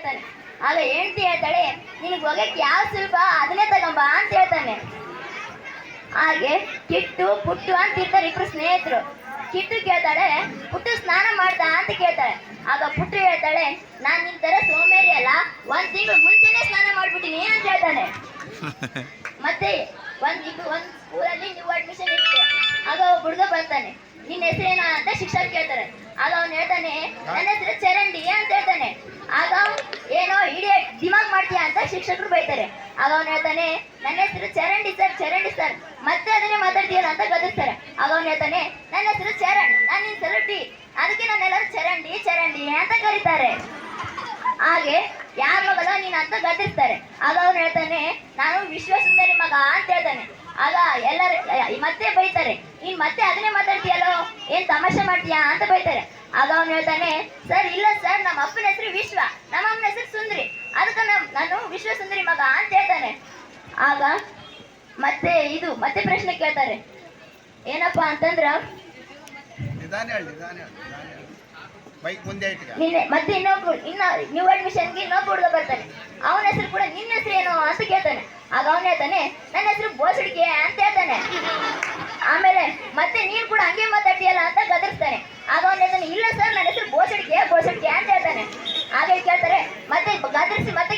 ಹೇಳ್ತಾನೆ. ಆಗ ಹೆಂಡತಿ ಹೇಳ್ತಾಳೆ, ನಿನಗೆ ಹೋಗಕ್ಕೆ ಯಾವ ಸುಲಭ ಅದನ್ನೇ ತಗೊಂಬ ಅಂತ ಹೇಳ್ತಾನೆ. ಹಾಗೆ ಕಿಟ್ಟು ಪುಟ್ಟು ಅಂತ ಇರ್ತಾರೆ ಇಬ್ರು ಸ್ನೇಹಿತರು. ಕಿಟ್ಟು ಕೇಳ್ತಾಳೆ, ಪುಟ್ಟು ಸ್ನಾನ ಮಾಡ್ದ ಅಂತ ಕೇಳ್ತಾಳೆ. ಆಗ ಪುಟ್ಟು ಹೇಳ್ತಾಳೆ, ನಾನ್ ನಿನ್ ತರ ಸೋಮೇರಿ ಅಲ್ಲ, 1 ತಿಂಗಳು ಮುಂಚೆನೆ ಸ್ನಾನ ಮಾಡ್ಬಿಟ್ಟಿನಿ ಅಂತ ಹೇಳ್ತಾನೆ. ಮತ್ತೆ ಒಂದ್ ಸ್ಕೂಲಲ್ಲಿ ನ್ಯೂ ಅಡ್ಮಿಷನ್ ಇತ್ತು. ಆಗ ಒಬ್ಬ ಹುಡುಗ ಬರ್ತಾನೆ, ನಿನ್ನ ಹೆಸರೇನ ಅಂತ ಶಿಕ್ಷಕ ಕೇಳ್ತಾರೆ. ಆಗ ಅವ್ನು ಹೇಳ್ತಾನೆ, ನನ್ನ ಹೆಸರು ಚರಂಡಿ ಅಂತ ಹೇಳ್ತಾನೆ. ಆಗ ಏನೋ ಇಡಿಯಟ್ ದಿಮಾಗ್ ಮಾಡ್ತೀಯ ಅಂತ ಶಿಕ್ಷಕರು ಬೈತಾರೆ. ಆಗ ಅವ್ನು ಹೇಳ್ತಾನೆ, ನನ್ನ ಹೆಸರು ಚರಂಡಿ ಸರ್, ಚರಂಡಿ ಸರ್, ಮತ್ತೆ ಅದನ್ನೇ ಮಾತಾಡ್ತೀಯಲ್ಲ ಅಂತ ಗದರ್ತಾರೆ. ಆಗ ಅವ್ನು ಹೇಳ್ತಾನೆ, ನನ್ನ ಹೆಸರು ಚರಣ್, ನಾನು ನಿನ್ ಹೆಸರು ಟಿ, ಅದಕ್ಕೆ ನನ್ನೆಲ್ಲರೂ ಚರಂಡಿ ಚರಂಡಿ ಅಂತ ಕರೀತಾರೆ. ಹಾಗೆ ಯಾರ ಮಗಲ್ಲ ನೀನ್ ಅಂತ ಗದರ್ತಾರೆ. ಆಗ ಅವ್ನು ಹೇಳ್ತಾನೆ, ನಾನು ವಿಶ್ವಸುಂದರಿ ಮಗ ಅಂತ ಹೇಳ್ತಾನೆ. ಆಗ ಎಲ್ಲರೂ ಮತ್ತೆ ಬೈತಾರೆ, ನೀನ್ ಮತ್ತೆ ಅದನ್ನೇ ಮಾತಾಡ್ತೀಯಲ್ಲೋ, ಏನ್ ತಮಾಷೆ ಮಾಡ್ತೀಯಾ ಅಂತ ಬೈತಾರೆ. ಆಗ ಅವ್ನು ಹೇಳ್ತಾನೆ, ಸರ್ ಇಲ್ಲ ಸರ್, ನಮ್ಮ ಅಪ್ಪನ ಹೆಸರು ವಿಶ್ವ, ನಮ್ಮ ಅಮ್ಮನ ಹೆಸರು ಸುಂದರಿ, ಅದಕ್ಕೆ ನಾನು ವಿಶ್ವ ಸುಂದರಿ ಮಗ ಅಂತ ಹೇಳ್ತಾನೆ. ಆಗ ಮತ್ತೆ ಪ್ರಶ್ನೆ ಕೇಳ್ತಾರೆ, ಏನಪ್ಪಾ ಅಂತಂದ್ರ ಮತ್ತೆ ಇನ್ನೊಬ್ಬ ನ್ಯೂ ಅಡ್ಮಿಷನ್ಗೆ ಇನ್ನೊಬ್ಬ ಹುಡುಗ ಬರ್ತಾನೆ. ಅವನ ಹೆಸರು ಕೂಡ ನಿನ್ನ ಹೆಸರು ಏನು ಅಂತ ಕೇಳ್ತಾನೆ. ಆಗ ಅವನು ಹೇಳ್ತಾನೆ, ನನ್ನ ಹೆಸರು ಬೋಸಡಿಕೆ ಅಂತ ಹೇಳ್ತಾನೆ. ಆಮೇಲೆ ಮತ್ತೆ ನೀನು ಕೂಡ ಹಂಗೆ ಮಾತಾಡ್ತೀಯಲ್ಲ ಅಂತ ಗದರ್ಸ್ತಾನೆ. ಆಗ ಅವನು ಹೇಳ್ತಾನೆ, ಇಲ್ಲ ಸರ್, ನನ್ನ ಹೆಸರು ಬೋಸಡಿಕೆ ಬೋಸಡಿಕೆ ಅಂತ ಹೇಳ್ತಾನೆ. ಹಾಗೆ ಕೇಳ್ತಾರೆ, ಮತ್ತೆ ಗದರ್ಸಿ ಮತ್ತೆ